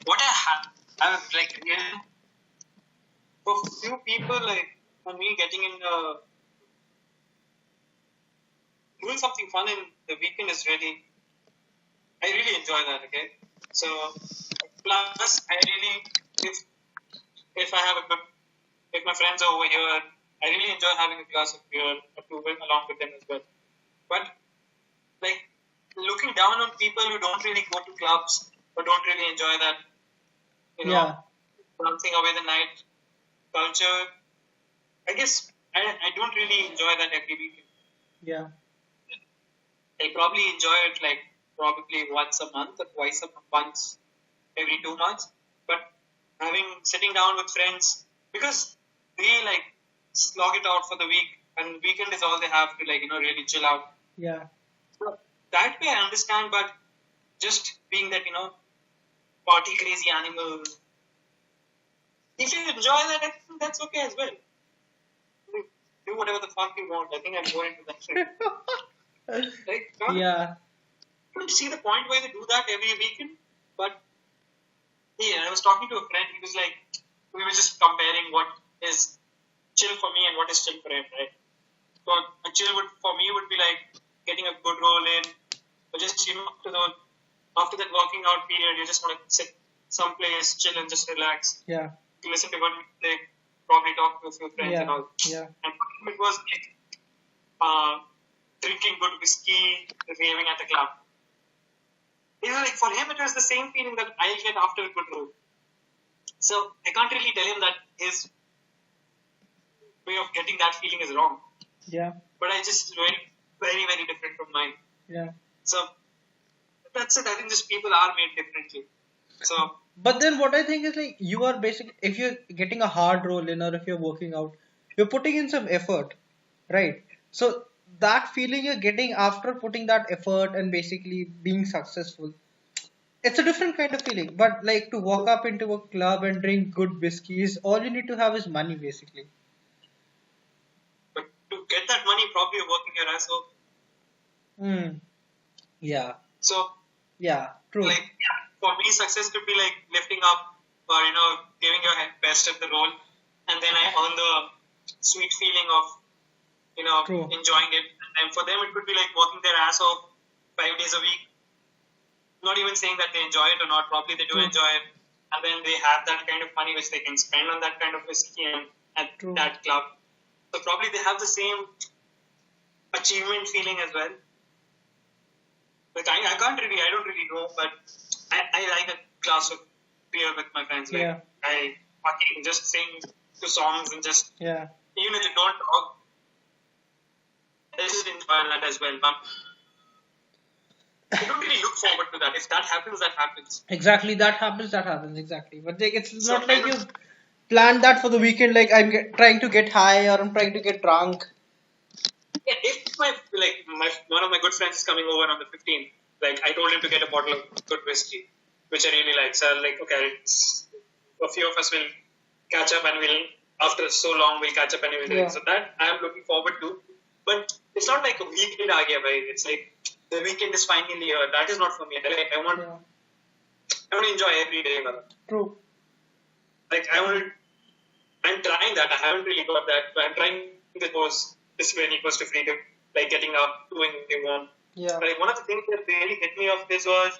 what I have, like, for few people, like, for me, getting in doing something fun in the weekend is really, I really enjoy that. Okay, so plus I really, if if I have a good, if my friends are over here, I really enjoy having a glass of beer or two along with them as well. But like looking down on people who don't really go to clubs or don't really enjoy that, you know, Yeah, dancing away the night culture. I guess I don't really enjoy that every weekend. yeah, I probably enjoy it like probably once a month or once every 2 months. But having sitting down with friends because they like slog it out for the week and weekend is all they have to like really chill out. yeah, So that way I understand, but just being that party crazy animal, if you enjoy that, I think that's okay as well. Do whatever the fuck you want. I think I'm going to that shit. Like, yeah, don't see the point why they do that every weekend. But yeah, I was talking to a friend. He was like, we were just comparing what is chill for me and what is chill for him, right? So a chill would for me would be like getting a good roll in, or just after that working out period, you just want to sit someplace, chill and just relax. yeah, To listen to good music, probably talk to a few friends and yeah, all. yeah, And for him it was like drinking good whiskey, raving at the club. Like for him, it was the same feeling that I get after a good roll. So I can't really tell him that his way of getting that feeling is wrong. yeah, But I just very, very, very different from mine. yeah. So that's it. I think just people are made differently. So But then what I think is like you are basic if you're getting a hard roll in or if you're working out, you're putting in some effort, right? So that feeling you're getting after putting that effort and basically being successful, it's a different kind of feeling. But like to walk up into a club and drink good whiskeys, all you need to have is money basically. but get that money, probably you're working your ass off. Mm. Yeah. So, Yeah. True. like, for me, success could be like lifting up or, giving your best at the role. And then I earn the sweet feeling of, True. enjoying it. And for them, it could be like working their ass off 5 days a week. Not even saying that they enjoy it or not. Probably they do True. enjoy it. And then they have that kind of money which they can spend on that kind of whiskey and at True. that club. So probably they have the same achievement feeling as well. Like I don't really know, but I like a glass of beer with my friends. Like Yeah. I fucking just sing to songs and just Yeah. even if they don't talk, I just enjoy that as well. But I don't really look forward to that. If that happens, that happens. Exactly. That happens. That happens. Exactly. But like, it's So not like you planned that for the weekend. Like trying to get high or I'm trying to get drunk. yeah, if my one of my good friends is coming over on the 15th, like I told him to get a bottle of good whiskey, which I really like. So I'm like, okay, a few of us will catch up and after so long we'll catch up and we'll drink. Yeah. So that I am looking forward to. But it's not like a weekend agya, right? It's like the weekend is finally here. That is not for me. I want to enjoy every day. True. Like I'm trying that. I haven't really got that. But I'm trying this when equals to freedom, like getting up, doing what you want. Yeah. Like one of the things that really hit me off this was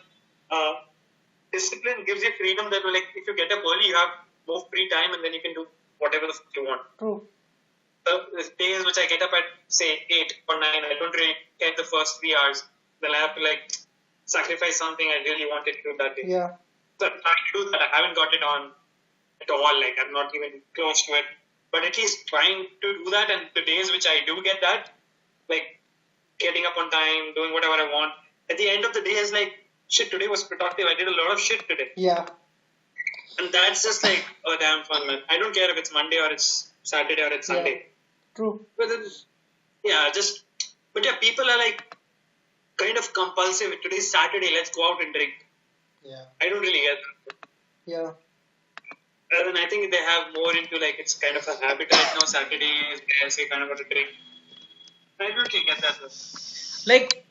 discipline gives you freedom that like if you get up early, you have more free time and then you can do whatever the fuck you want. True. The days which I get up at say 8 or 9, I don't really get the first 3 hours. Then I have to like sacrifice something I really wanted to do that day. Yeah. So I'm trying to do that. I haven't got it on at all. Like I'm not even close to it. But at least trying to do that, and the days which I do get that, like getting up on time, doing whatever I want. At the end of the day, it's like, shit, today was productive. I did a lot of shit today. Yeah. And that's just like a damn fun, man. I don't care if it's Monday or it's Saturday or it's Sunday. True. But then, people are like kind of compulsive. Today's Saturday, let's go out and drink. Yeah. I don't really get that. Yeah. And then I think they have more into like it's kind of a habit right now. Saturday is they kind of want to drink. I don't really get that. Like,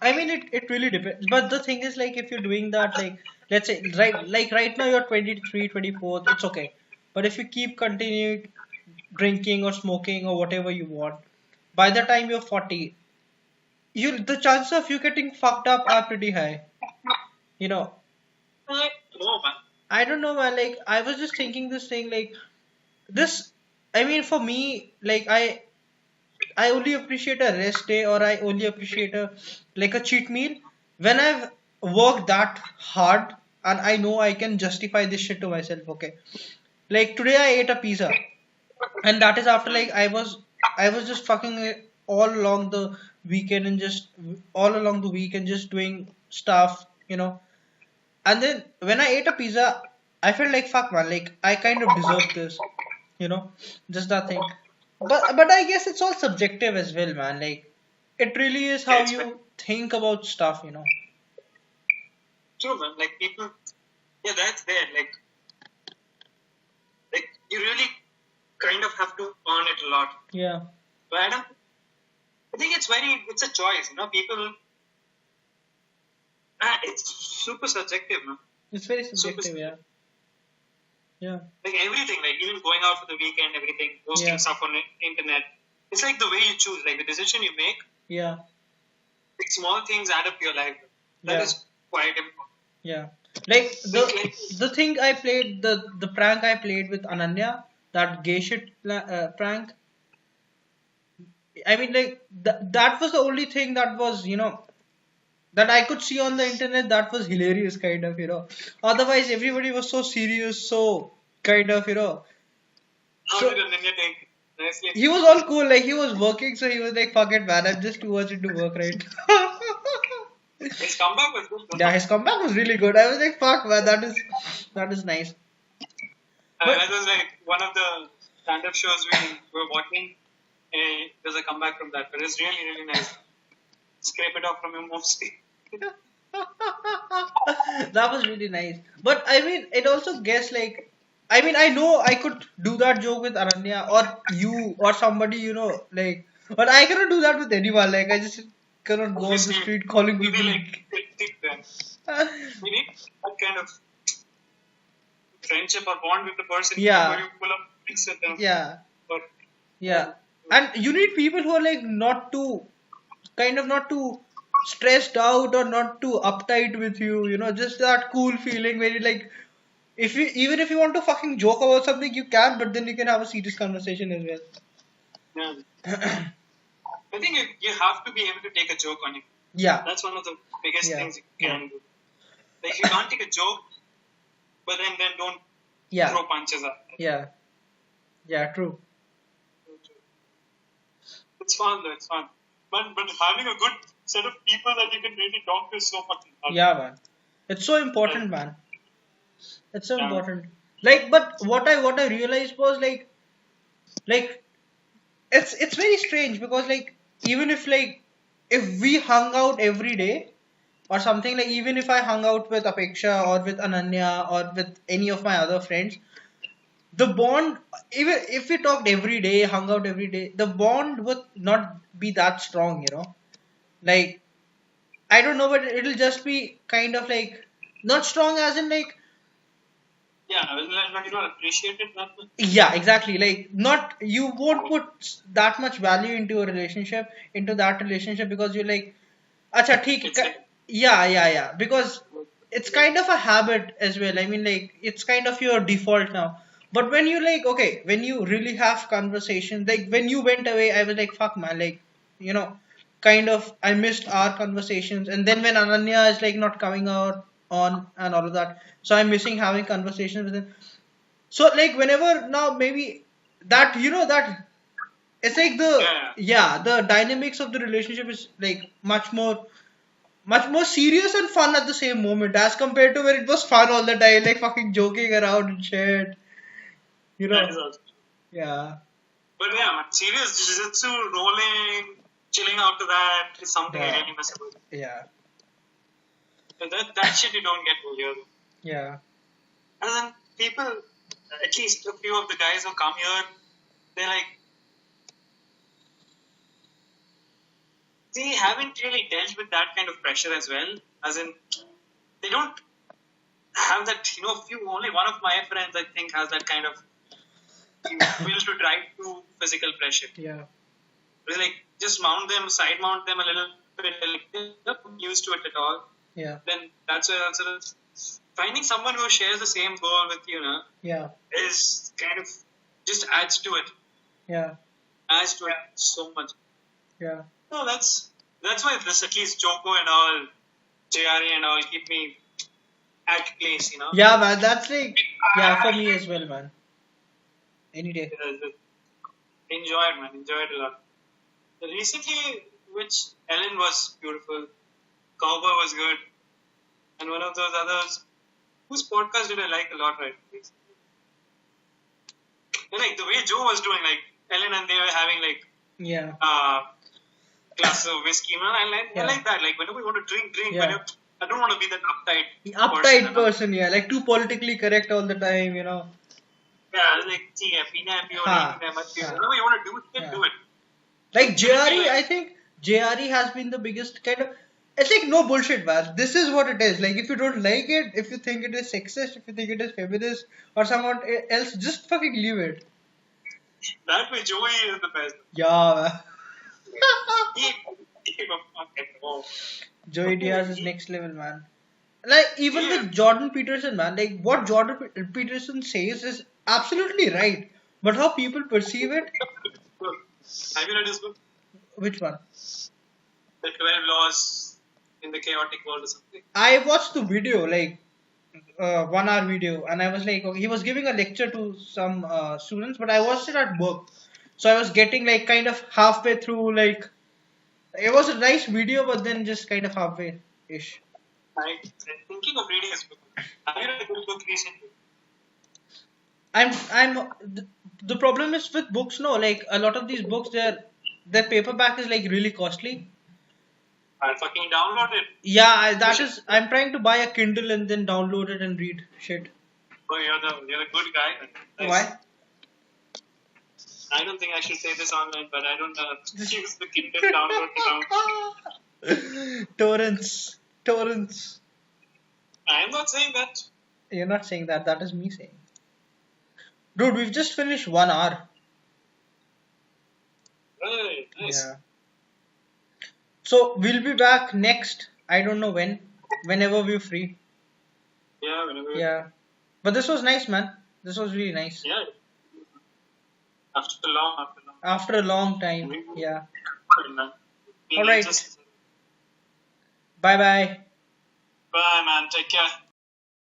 I mean, it really depends. But the thing is, like, if you're doing that, like, let's say, right now you're 23, 24, it's okay. But if you keep continuing drinking or smoking or whatever you want, by the time you're 40, the chances of you getting fucked up are pretty high. You know, No, man. I don't know, man. Like, I was just thinking this thing, like, this, I mean, for me, like, I only appreciate a rest day or I only appreciate a cheat meal when I've worked that hard and I know I can justify this shit to myself. Okay, like today I ate a pizza and that is after like I was just fucking all along the weekend and just all along the week and just doing stuff, and then when I ate a pizza I felt like fuck man, like I kind of deserve this, just that thing. But I guess it's all subjective as well, man. Like it really is how you think about stuff. True, man. Like people, that's there. Like you really kind of have to earn it a lot. Yeah. But I think it's a choice. People, it's super subjective, man. It's very subjective, yeah. Yeah. Like everything, like even going out for the weekend, everything, posting stuff on the internet. It's like the way you choose, like the decision you make. Yeah. Like small things add up to your life. That is quite important. Yeah. Like the thing I played, the prank I played with Ananya, that gay shit prank. I mean, like that was the only thing that was, that I could see on the internet that was hilarious, kind of, Otherwise, everybody was so serious, so kind of, How So- did Ananya take? Nicely. He was all cool, like he was working, so he was like, "Fuck it, man, I'm just too much into work, right?" His comeback was good. Yeah, his comeback was really good. I was like, "Fuck, man, that is nice." That was like one of the stand-up shows we were watching. There's a comeback from that, but it's really, really nice. Scrape it off from him mostly. That was really nice. But I mean, it also gets like, I mean, I know I could do that joke with Ananya or you or somebody, like But I cannot do that with anyone. Like I just cannot go on the Obviously, street calling we'll be people. like hectic then. We need that kind of friendship or bond with the person where Yeah, you pull up tricks at them. yeah, But yeah. And you need people who are like not too, kind of not too stressed out or not too uptight with you. You know, just that cool feeling where you like, if you even if you want to fucking joke about something, you can, but then you can have a serious conversation as yeah, well. I think you have to be able to take a joke on it. Yeah, That's one of the biggest yeah, things you yeah, can do. Like you can't take a joke, but then don't yeah, throw punches at it. yeah, yeah. True. It's fun though, it's fun. But having a good set of people that you can really talk to is so fucking hard. Yeah, man. It's so important, man. It's so Yeah. important. Like, but what I realized was like it's very strange because like even if like if we hung out every day or something, like even if I hung out with Apeksha or with Ananya or with any of my other friends, the bond, even if we talked every day, hung out every day, the bond would not be that strong, you know. Like I don't know, but it'll just be kind of like not strong as in like Yeah, but you don't appreciate it that much. yeah, exactly. Like not you won't put that much value into a relationship, into that relationship because you're like, acha, theek, It's like, yeah, yeah, yeah. Because it's kind of a habit as well. I mean, like it's kind of your default now. But when you like, okay, when you really have conversations, like when you went away, I was like, fuck, man, like you know, kind of I missed our conversations. And then when Ananya is like not coming out on and all of that, so I'm missing having conversations with him. So like whenever now maybe that you know that it's like the yeah, yeah the dynamics of the relationship is like much more serious and fun at the same moment as compared to when it was fun all the time like fucking joking around and shit, you that is know. also. Yeah, But yeah, man, serious jiu-jitsu, rolling, chilling out to that is something I yeah, really miss about. yeah, So that shit you don't get over here. yeah, And then people, at least a few of the guys who come here, they're like, they haven't really dealt with that kind of pressure as well. As in, they don't have that, only one of my friends, I think, has that kind of will to drive to physical pressure. yeah, It's like, just side mount them a little bit, like, they're not used to it at all. yeah, Then that's where also finding someone who shares the same goal with you, yeah, is kind of just adds to it. yeah, Adds to it so much. yeah, No, that's why this at least Joko and all, JRE and all keep me at place. yeah, man. That's like yeah for me as well, man. Any day. Enjoy it, man. Enjoy it a lot. Recently, which Ellen was beautiful, Cowboy was good, and one of those others, whose podcast did I like a lot, right? And like the way Joe was doing, like Ellen and they were having like Yeah, glass of whiskey, man. I yeah, like that. Like whenever we want to drink. yeah. I don't want to be that uptight Uptight person. person, yeah, like too politically correct all the time, you know. Yeah, like, ठीक है, पीना है, पियो, नहीं Ha, पीना है, मत पियो. ha, Whatever you want to do, then yeah. do it. Like JRE, Like, I think JRE has been the biggest kind of. It's like no bullshit, man. This is what it is. Like if you don't like it, if you think it is sexist, if you think it is feminist or someone else, just fucking leave it. that way, Joey is the best. Yeah, He gave a fuck at all. Joey Diaz is next level, man. Like even Yeah. with Jordan Peterson, man. Like what Jordan Peterson says is absolutely right, but how people perceive it, Have you read his book? which one? The 12 Laws in the Chaotic World or something? I watched the video, like 1 hour video, and I was like, okay, he was giving a lecture to some students, but I watched it at work, so I was getting like kind of halfway through. Like it was a nice video, but then just kind of halfway ish. I'm thinking of reading his book. Have you read a good book recently? The problem is with books, no, like a lot of these books, their paperback is like really costly. I'll fucking download it. Yeah, I'm trying to buy a Kindle and then download it and read shit. Oh, you're the good guy. Nice. Why? I don't think I should say this online, but I don't use the Kindle download to download. Torrents. Torrents. I am not saying that. You're not saying that. That is me saying. Dude, we've just finished 1 hour. Right, nice. Yeah. So we'll be back next. I don't know when. Whenever we're free. Yeah, whenever. Yeah. But this was nice, man. This was really nice. Yeah. After long. After a long time. Yeah. We All right. just- Bye bye. Bye, man. Take care.